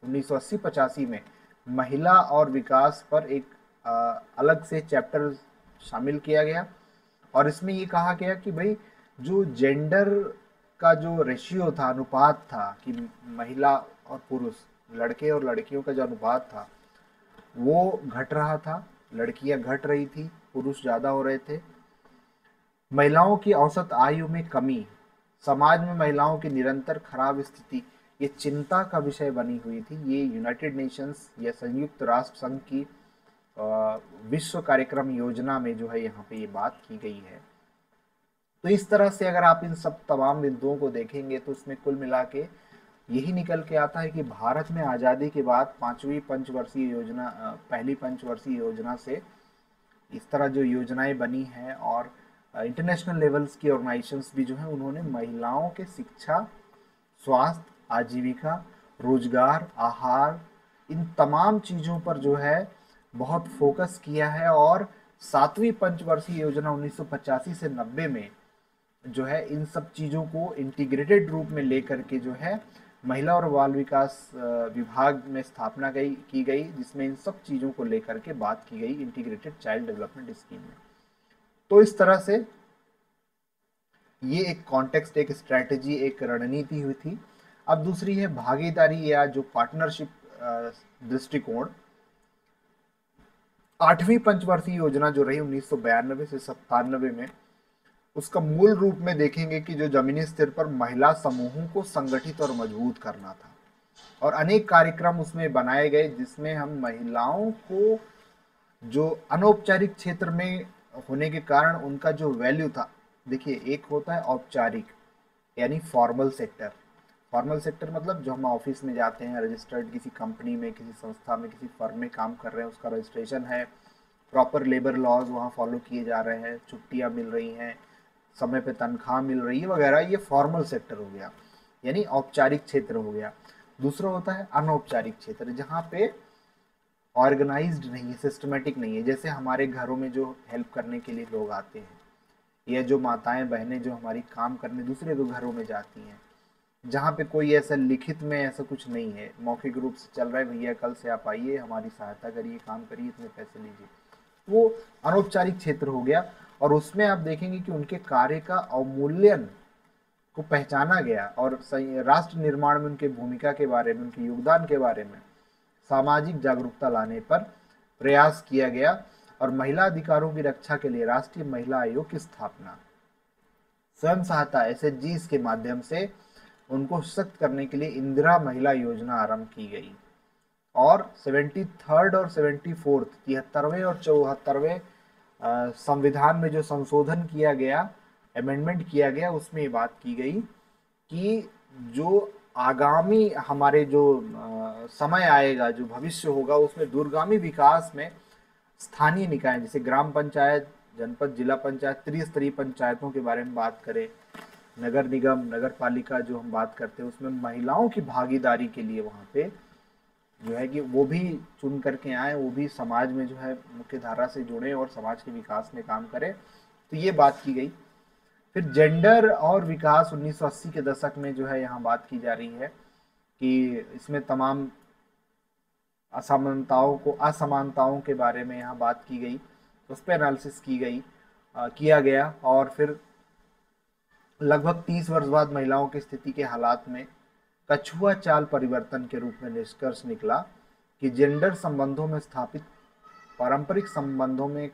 1980-85 में महिला और विकास पर एक अलग से चैप्टर शामिल किया गया। और इसमें ये कहा गया कि भाई जो जेंडर का जो रेशियो था, अनुपात था कि महिला और पुरुष, लड़के और लड़कियों का जो अनुपात था वो घट रहा था। लड़कियां घट रही थी, पुरुष ज्यादा हो रहे थे। महिलाओं की औसत आयु में कमी, समाज में महिलाओं की निरंतर खराब स्थिति, ये चिंता का विषय बनी हुई थी। ये यूनाइटेड नेशंस या संयुक्त राष्ट्र संघ की विश्व कार्यक्रम योजना में जो है यहाँ पे ये बात की गई है। तो इस तरह से अगर आप इन सब तमाम बिंदुओं को देखेंगे तो उसमें कुल मिला के यही निकल के आता है कि भारत में आज़ादी के बाद पहली पंचवर्षीय योजना से इस तरह जो योजनाएं बनी हैं और इंटरनेशनल लेवल्स की ऑर्गेनाइजेशंस भी जो है उन्होंने महिलाओं के शिक्षा, स्वास्थ्य, आजीविका, रोजगार, आहार, इन तमाम चीज़ों पर जो है बहुत फोकस किया है। और 7वीं पंचवर्षीय योजना 1985 से 90 में जो है इन सब चीज़ों को इंटीग्रेटेड रूप में लेकर के जो है महिला और बाल विकास विभाग में स्थापना की गई, जिसमें इन सब चीज़ों को लेकर के बात की गई इंटीग्रेटेड चाइल्ड डेवलपमेंट स्कीम में। तो इस तरह से ये एक कॉन्टेक्स्ट, एक स्ट्रैटेजी, एक रणनीति हुई थी। अब दूसरी है भागीदारी या जो पार्टनरशिप दृष्टिकोण। 8वीं पंचवर्षीय योजना जो रही 1992 से 97 में, उसका मूल रूप में देखेंगे कि जो जमीनी स्तर पर महिला समूहों को संगठित और मजबूत करना था और अनेक कार्यक्रम उसमें बनाए गए जिसमें हम महिलाओं को जो अनौपचारिक क्षेत्र में होने के कारण उनका जो वैल्यू था, देखिए एक होता है औपचारिक यानी फॉर्मल सेक्टर। फॉर्मल सेक्टर मतलब जो हम ऑफिस में जाते हैं, रजिस्टर्ड किसी कंपनी में, किसी संस्था में, किसी फर्म में काम कर रहे हैं, उसका रजिस्ट्रेशन है, प्रॉपर लेबर लॉज वहाँ फॉलो किए जा रहे हैं, छुट्टियाँ मिल रही हैं, समय पे तनख्वाह मिल रही है वगैरह, ये फॉर्मल सेक्टर हो गया यानी औपचारिक क्षेत्र हो गया। दूसरा होता है अनौपचारिक क्षेत्र, जहाँ पे ऑर्गेनाइज्ड नहीं है, सिस्टमेटिक नहीं है। जैसे हमारे घरों में जो हेल्प करने के लिए लोग आते हैं या जो माताएं बहनें जो हमारी काम करने दूसरे के घरों में जाती हैं, जहाँ पे कोई ऐसा लिखित में ऐसा कुछ नहीं है, मौखिक रूप से चल रहा है, भैया कल से आप आइए, हमारी सहायता करिए, काम करिए, इतने पैसे लीजिए, वो अनौपचारिक क्षेत्र हो गया। और उसमें आप देखेंगे कि उनके कार्य का अवमूल्यन को पहचाना गया और राष्ट्र निर्माण में उनके भूमिका के बारे में, उनके योगदान के बारे में सामाजिक जागरूकता लाने पर प्रयास किया गया और महिला अधिकारों की रक्षा के लिए राष्ट्रीय महिला आयोग की स्थापना, स्वयं सहायता SHGs के माध्यम से उनको सशक्त करने के लिए इंदिरा महिला योजना आरंभ की गई और 73rd और 74th 73वें और 74वें संविधान में जो संशोधन किया गया, अमेंडमेंट किया गया, उसमें ये बात की गई कि जो आगामी हमारे जो समय आएगा, जो भविष्य होगा, उसमें दूरगामी विकास में स्थानीय निकाय जैसे ग्राम पंचायत, जनपद, जिला पंचायत, त्रिस्तरीय पंचायतों के बारे में बात करें, नगर निगम, नगर पालिका जो हम बात करते हैं, उसमें महिलाओं की भागीदारी के लिए वहाँ पे जो है कि वो भी चुन करके आए, वो भी समाज में जो है मुख्य धारा से जुड़े और समाज के विकास में काम करें, तो ये बात की गई। फिर जेंडर और विकास 1980 के दशक में जो है यहाँ बात की जा रही है कि इसमें तमाम असमानताओं के बारे में यहाँ बात की गई, उस पर एनालिसिस किया गया और फिर लगभग 30 वर्ष बाद महिलाओं की स्थिति के हालात में कछुआ चाल परिवर्तन के रूप में निष्कर्ष निकला कि जेंडर संबंधों में स्थापित पारंपरिक संबंधों में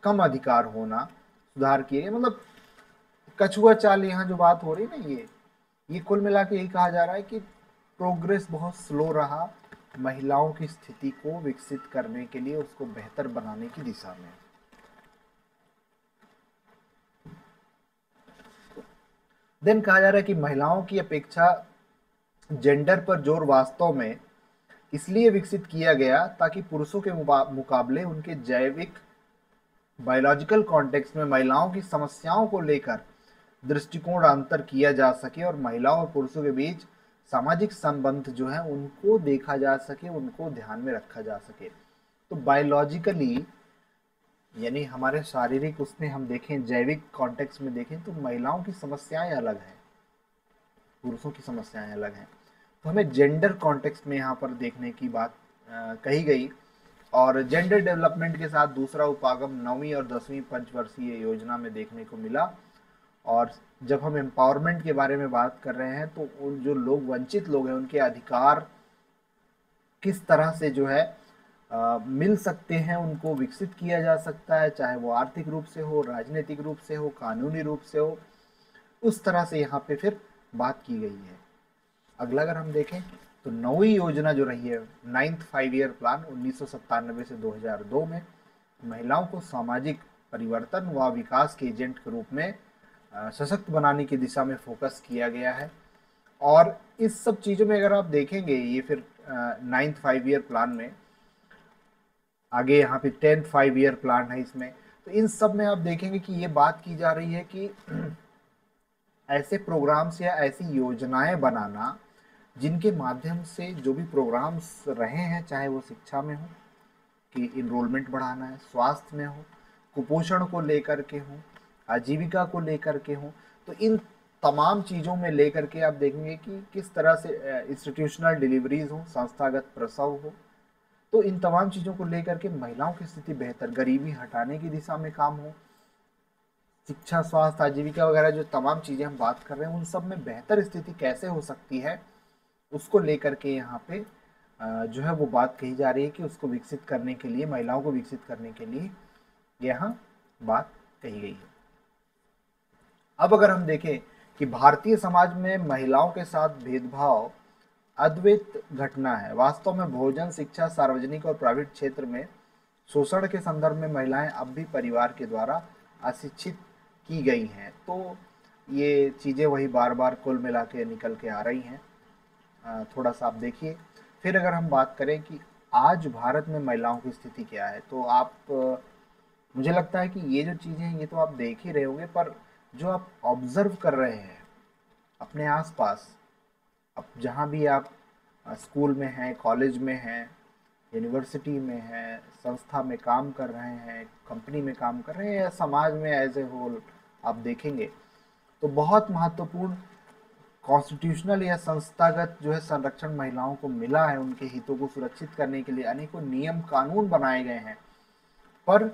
कम अधिकार होना सुधार किए गए। मतलब कछुआ चाल यहाँ जो बात हो रही है ना, ये कुल मिला के यही कहा जा रहा है कि प्रोग्रेस बहुत स्लो रहा महिलाओं की स्थिति को विकसित करने के लिए, उसको बेहतर बनाने की दिशा में। देन कहा जा रहा है कि महिलाओं की अपेक्षा जेंडर पर जोर वास्तव में इसलिए विकसित किया गया ताकि पुरुषों के मुकाबले उनके जैविक बायोलॉजिकल कॉन्टेक्स्ट में महिलाओं की समस्याओं को लेकर दृष्टिकोण अंतर किया जा सके और महिलाओं और पुरुषों के बीच सामाजिक संबंध जो है उनको देखा जा सके, उनको ध्यान में रखा जा सके। तो बायोलॉजिकली यानी हमारे शारीरिक उसमें हम देखें, जैविक कॉन्टेक्स्ट में देखें तो महिलाओं की समस्याएं अलग हैं, पुरुषों की समस्याएं अलग हैं। तो हमें जेंडर कॉन्टेक्स्ट में यहाँ पर देखने की बात कही गई और जेंडर डेवलपमेंट के साथ दूसरा उपागम 9वीं और 10वीं पंचवर्षीय योजना में देखने को मिला। और जब हम एम्पावरमेंट के बारे में बात कर रहे हैं तो उन जो लोग वंचित लोग हैं उनके अधिकार किस तरह से जो है मिल सकते हैं, उनको विकसित किया जा सकता है, चाहे वो आर्थिक रूप से हो, राजनीतिक रूप से हो, कानूनी रूप से हो, उस तरह से यहाँ पे फिर बात की गई है। अगला अगर हम देखें तो 9वीं योजना जो रही है, 9th 5 ईयर प्लान 1997 से 2002 में महिलाओं को सामाजिक परिवर्तन व विकास के एजेंट के रूप में सशक्त बनाने की दिशा में फोकस किया गया है। और इस सब चीज़ों में अगर आप देखेंगे, ये फिर 9th 5 ईयर प्लान में आगे यहाँ पे 10th 5 ईयर प्लान है इसमें, तो इन सब में आप देखेंगे कि ये बात की जा रही है कि ऐसे प्रोग्राम्स या ऐसी योजनाएं बनाना जिनके माध्यम से जो भी प्रोग्राम्स रहे हैं, चाहे वो शिक्षा में हो कि इनरोलमेंट बढ़ाना है, स्वास्थ्य में हो, कुपोषण को लेकर के हो, आजीविका को लेकर के हो, तो इन तमाम चीज़ों में लेकर के आप देखेंगे कि किस तरह से इंस्टीट्यूशनल डिलीवरीज हो, संस्थागत प्रसव हो, तो इन तमाम चीज़ों को लेकर के महिलाओं की स्थिति बेहतर, गरीबी हटाने की दिशा में काम हो, शिक्षा, स्वास्थ्य, आजीविका वगैरह जो तमाम चीज़ें हम बात कर रहे हैं, उन सब में बेहतर स्थिति कैसे हो सकती है, उसको लेकर के यहाँ पे जो है वो बात कही जा रही है कि उसको विकसित करने के लिए, महिलाओं को विकसित करने के लिए यहाँ बात कही गई है। अब अगर हम देखें कि भारतीय समाज में महिलाओं के साथ भेदभाव अद्वैत घटना है। वास्तव में भोजन, शिक्षा, सार्वजनिक और प्राइवेट क्षेत्र में शोषण के संदर्भ में महिलाएं अब भी परिवार के द्वारा अशिक्षित की गई हैं। तो ये चीज़ें वही बार बार कुल मिला के निकल के आ रही हैं। थोड़ा सा आप देखिए। फिर अगर हम बात करें कि आज भारत में महिलाओं की स्थिति क्या है, तो आप मुझे लगता है कि ये जो चीज़ें हैं ये तो आप देख ही रहे होंगे, पर जो आप ऑब्जर्व कर रहे हैं अपने आसपास, अब जहाँ भी आप स्कूल में हैं, कॉलेज में हैं, यूनिवर्सिटी में हैं, संस्था में काम कर रहे हैं, कंपनी में काम कर रहे हैं या समाज में एज ए होल आप देखेंगे तो बहुत महत्वपूर्ण कॉन्स्टिट्यूशनल या संस्थागत जो है संरक्षण महिलाओं को मिला है। उनके हितों को सुरक्षित करने के लिए अनेकों नियम कानून बनाए गए हैं, पर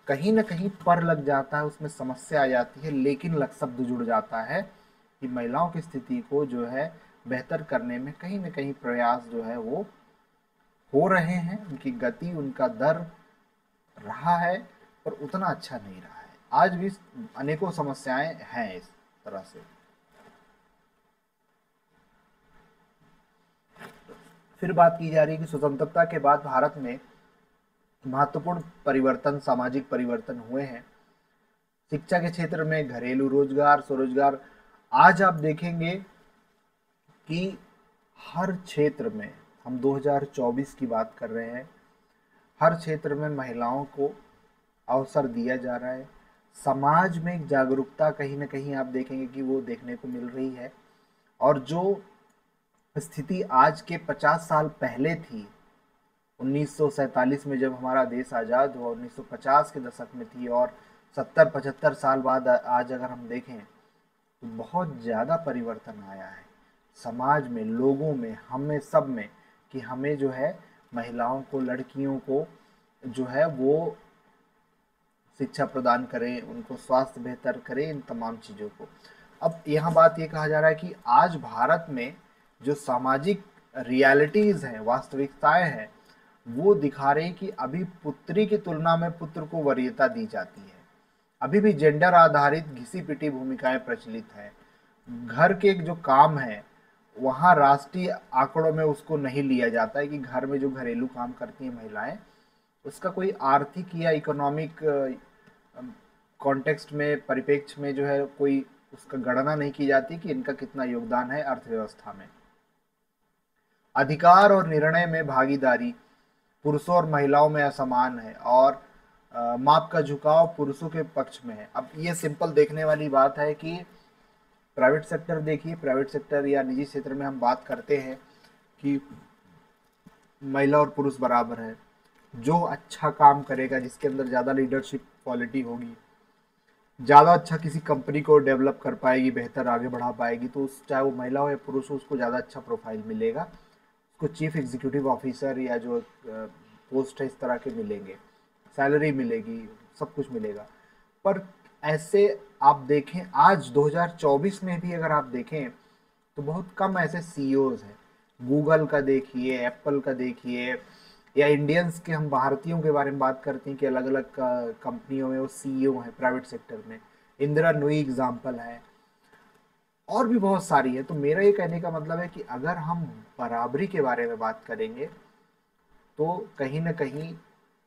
कहीं ना कहीं पर लग जाता है, उसमें समस्या आ जाती है, लेकिन लग शब्द जुड़ जाता है कि महिलाओं की स्थिति को जो है बेहतर करने में कहीं ना कहीं प्रयास जो है वो हो रहे हैं, उनकी गति, उनका दर रहा है, पर उतना अच्छा नहीं रहा है। आज भी अनेकों समस्याएं हैं इस तरह से। फिर बात की जा रही है कि स्वतंत्रता के बाद भारत में महत्वपूर्ण परिवर्तन, सामाजिक परिवर्तन हुए हैं। शिक्षा के क्षेत्र में, घरेलू रोजगार, स्वरोजगार, आज आप देखेंगे कि हर क्षेत्र में, हम 2024 की बात कर रहे हैं, हर क्षेत्र में महिलाओं को अवसर दिया जा रहा है। समाज में एक जागरूकता कहीं ना कहीं आप देखेंगे कि वो देखने को मिल रही है। और जो स्थिति आज के 50 साल पहले थी, 1947 में जब हमारा देश आज़ाद हुआ, 1950 के दशक में थी, और 70-75 साल बाद आज अगर हम देखें तो बहुत ज़्यादा परिवर्तन आया है समाज में, लोगों में, हमें सब में, कि हमें जो है महिलाओं को, लड़कियों को जो है वो शिक्षा प्रदान करें, उनको स्वास्थ्य बेहतर करें, इन तमाम चीज़ों को। अब यहाँ बात ये कहा जा रहा है कि आज भारत में जो सामाजिक रियलिटीज़ हैं, वास्तविकताएं हैं, वो दिखा रही कि अभी पुत्री की तुलना में पुत्र को वरीयता दी जाती है। अभी भी जेंडर आधारित घिसी पिटी भूमिकाएं प्रचलित हैं। घर के जो काम है वहाँ राष्ट्रीय आंकड़ों में उसको नहीं लिया जाता है कि घर में जो घरेलू काम करती हैं महिलाएं, उसका कोई आर्थिक या इकोनॉमिक कॉन्टेक्स्ट में, परिप्रेक्ष्य में जो है कोई उसका गणना नहीं की जाती कि इनका कितना योगदान है अर्थव्यवस्था में। अधिकार और निर्णय में भागीदारी पुरुषों और महिलाओं में असमान है, और माप का झुकाव पुरुषों के पक्ष में है। अब ये सिंपल देखने वाली बात है कि प्राइवेट सेक्टर देखिए, प्राइवेट सेक्टर या निजी क्षेत्र में हम बात करते हैं कि महिला और पुरुष बराबर है। जो अच्छा काम करेगा, जिसके अंदर ज़्यादा लीडरशिप क्वालिटी होगी, ज़्यादा अच्छा किसी कंपनी को डेवलप कर पाएगी, बेहतर आगे बढ़ा पाएगी, तो उस चाहे वो महिला हो या पुरुष हो, उसको ज़्यादा अच्छा प्रोफाइल मिलेगा, उसको चीफ एग्जीक्यूटिव ऑफिसर या जो पोस्ट है इस तरह के मिलेंगे, सैलरी मिलेगी, सब कुछ मिलेगा। पर ऐसे आप देखें आज 2024 में भी अगर आप देखें तो बहुत कम ऐसे सीईओज हैं। गूगल का देखिए, एप्पल का देखिए, या इंडियंस के, हम भारतीयों के बारे में बात करते हैं कि अलग अलग कंपनियों में वो सीईओ हैं प्राइवेट सेक्टर में। इंदिरा नूई एग्जाम्पल है, और भी बहुत सारी है। तो मेरा ये कहने का मतलब है कि अगर हम बराबरी के बारे में बात करेंगे तो कहीं ना कहीं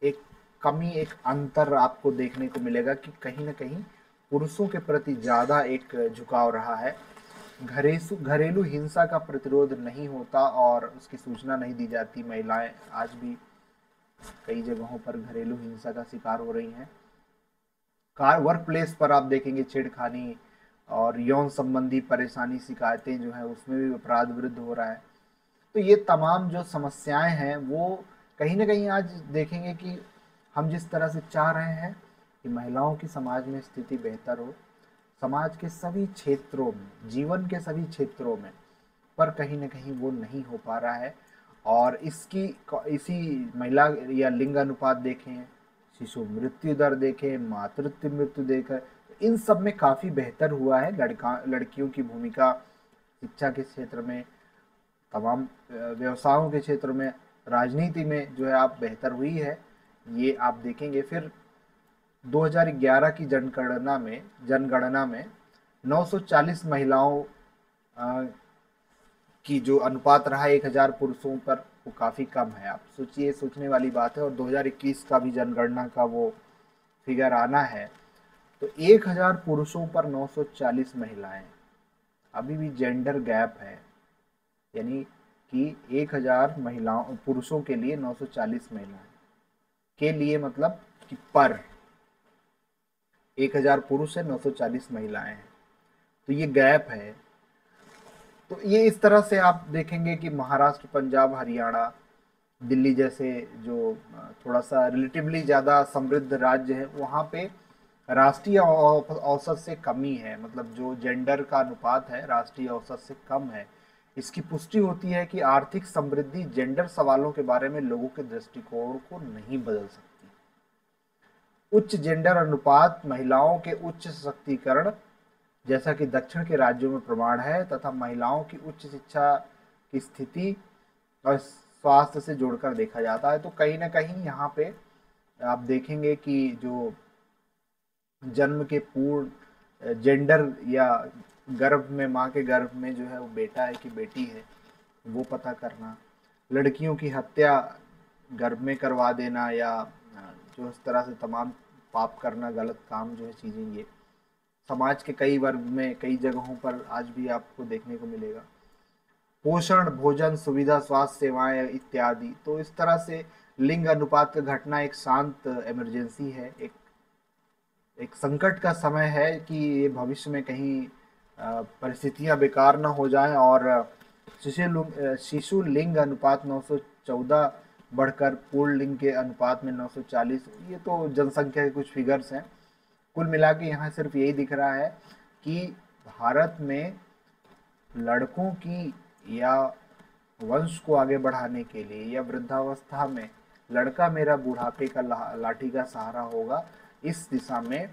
एक कमी, एक अंतर आपको देखने को मिलेगा कि कहीं ना कहीं पुरुषों के प्रति ज़्यादा एक झुकाव रहा है। घरेलू हिंसा का प्रतिरोध नहीं होता और उसकी सूचना नहीं दी जाती। महिलाएं आज भी कई जगहों पर घरेलू हिंसा का शिकार हो रही हैं। वर्क प्लेस पर आप देखेंगे छेड़खानी और यौन संबंधी परेशानी, शिकायतें जो है उसमें भी अपराध वृद्धि हो रहा है। तो ये तमाम जो समस्याएं हैं वो कहीं ना कहीं आज देखेंगे कि हम जिस तरह से चाह रहे हैं कि महिलाओं की समाज में स्थिति बेहतर हो, समाज के सभी क्षेत्रों में, जीवन के सभी क्षेत्रों में, पर कहीं ना कहीं वो नहीं हो पा रहा है। और इसी महिला या लिंग अनुपात देखें, शिशु मृत्यु दर देखें, मातृत्व मृत्यु देखें, इन सब में काफ़ी बेहतर हुआ है। लड़कियों की भूमिका शिक्षा के क्षेत्र में, तमाम व्यवसायों के क्षेत्र में, राजनीति में जो है आप बेहतर हुई है, ये आप देखेंगे। फिर 2011 की जनगणना में 940 महिलाओं की जो अनुपात रहा 1000 पुरुषों पर, वो काफ़ी कम है। आप सोचिए, सोचने वाली बात है। और 2021 का भी जनगणना का वो फिगर आना है, तो 1000 पुरुषों पर 940 महिलाएं। अभी भी जेंडर गैप है, यानी कि 1000 महिलाओं, पुरुषों के लिए 940 महिलाएं के लिए, मतलब कि पर 1000 पुरुष है, 940 महिलाएं हैं, तो ये गैप है। तो ये इस तरह से आप देखेंगे कि महाराष्ट्र, पंजाब, हरियाणा, दिल्ली जैसे जो थोड़ा सा रिलेटिवली ज़्यादा समृद्ध राज्य है, वहाँ पे राष्ट्रीय औसत से कमी है। मतलब जो जेंडर का अनुपात है राष्ट्रीय औसत से कम है। इसकी पुष्टि होती है कि आर्थिक समृद्धि जेंडर सवालों के बारे में लोगों के दृष्टिकोण को नहीं बदल सकती। उच्च जेंडर अनुपात महिलाओं के उच्च सशक्तिकरण, जैसा कि दक्षिण के राज्यों में प्रमाण है, तथा महिलाओं की उच्च शिक्षा की स्थिति और स्वास्थ्य से जोड़कर देखा जाता है। तो कहीं ना कहीं यहाँ पे आप देखेंगे कि जो जन्म के पूर्ण जेंडर या गर्भ में, माँ के गर्भ में जो है वो बेटा है कि बेटी है, वो पता करना, लड़कियों की हत्या गर्भ में करवा देना, या जो इस तरह से तमाम पाप करना, गलत काम जो है चीज़ें, ये समाज के कई वर्ग में, कई जगहों पर आज भी आपको देखने को मिलेगा। पोषण, भोजन, सुविधा, स्वास्थ्य सेवाएं इत्यादि। तो इस तरह से लिंग अनुपात का घटना एक शांत इमरजेंसी है, एक संकट का समय है कि ये भविष्य में कहीं परिस्थितियां बेकार ना हो जाएं और शिशु लिंग अनुपात 914 बढ़कर पूर्ण लिंग के अनुपात में 940। ये तो जनसंख्या के कुछ फिगर्स हैं। कुल मिला के यहाँ सिर्फ यही दिख रहा है कि भारत में लड़कों की या वंश को आगे बढ़ाने के लिए, या वृद्धावस्था में लड़का मेरा बुढ़ापे का लाठी का सहारा होगा, इस दिशा में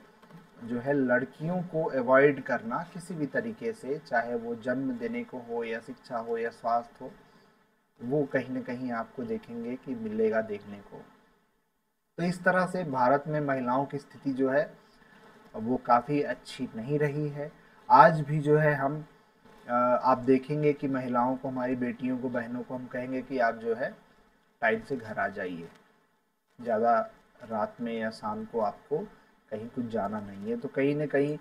जो है लड़कियों को अवॉइड करना किसी भी तरीके से, चाहे वो जन्म देने को हो या शिक्षा हो या स्वास्थ्य हो, वो कहीं ना कहीं आपको देखेंगे कि मिलेगा देखने को। तो इस तरह से भारत में महिलाओं की स्थिति जो है वो काफ़ी अच्छी नहीं रही है। आज भी जो है हम आप देखेंगे कि महिलाओं को, हमारी बेटियों को, बहनों को हम कहेंगे कि आप जो है टाइम से घर आ जाइए, ज़्यादा रात में या शाम को आपको कहीं कुछ जाना नहीं है। तो कहीं ना कहीं,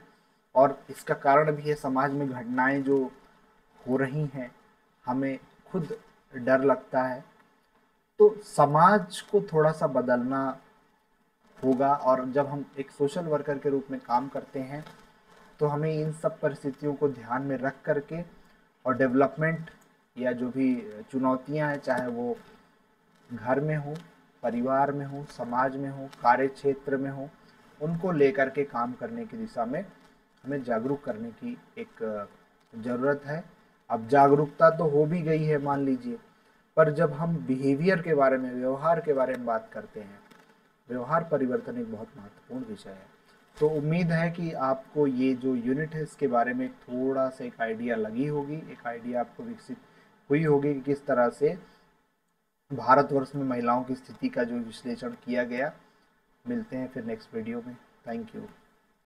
और इसका कारण भी है समाज में घटनाएं जो हो रही हैं, हमें खुद डर लगता है। तो समाज को थोड़ा सा बदलना होगा, और जब हम एक सोशल वर्कर के रूप में काम करते हैं तो हमें इन सब परिस्थितियों को ध्यान में रख करके, और डेवलपमेंट या जो भी चुनौतियां हैं, चाहे वो घर में हो, परिवार में हो, समाज में हो, कार्य क्षेत्र में हो, उनको लेकर के काम करने की दिशा में हमें जागरूक करने की एक ज़रूरत है। अब जागरूकता तो हो भी गई है मान लीजिए, पर जब हम बिहेवियर के बारे में, व्यवहार के बारे में बात करते हैं, व्यवहार परिवर्तन एक बहुत महत्वपूर्ण विषय है। तो उम्मीद है कि आपको ये जो यूनिट है इसके बारे में थोड़ा सा एक आइडिया लगी होगी, एक आइडिया आपको विकसित हुई होगी कि किस तरह से भारतवर्ष में महिलाओं की स्थिति का जो विश्लेषण किया गया। मिलते हैं फिर नेक्स्ट वीडियो में। Thank you.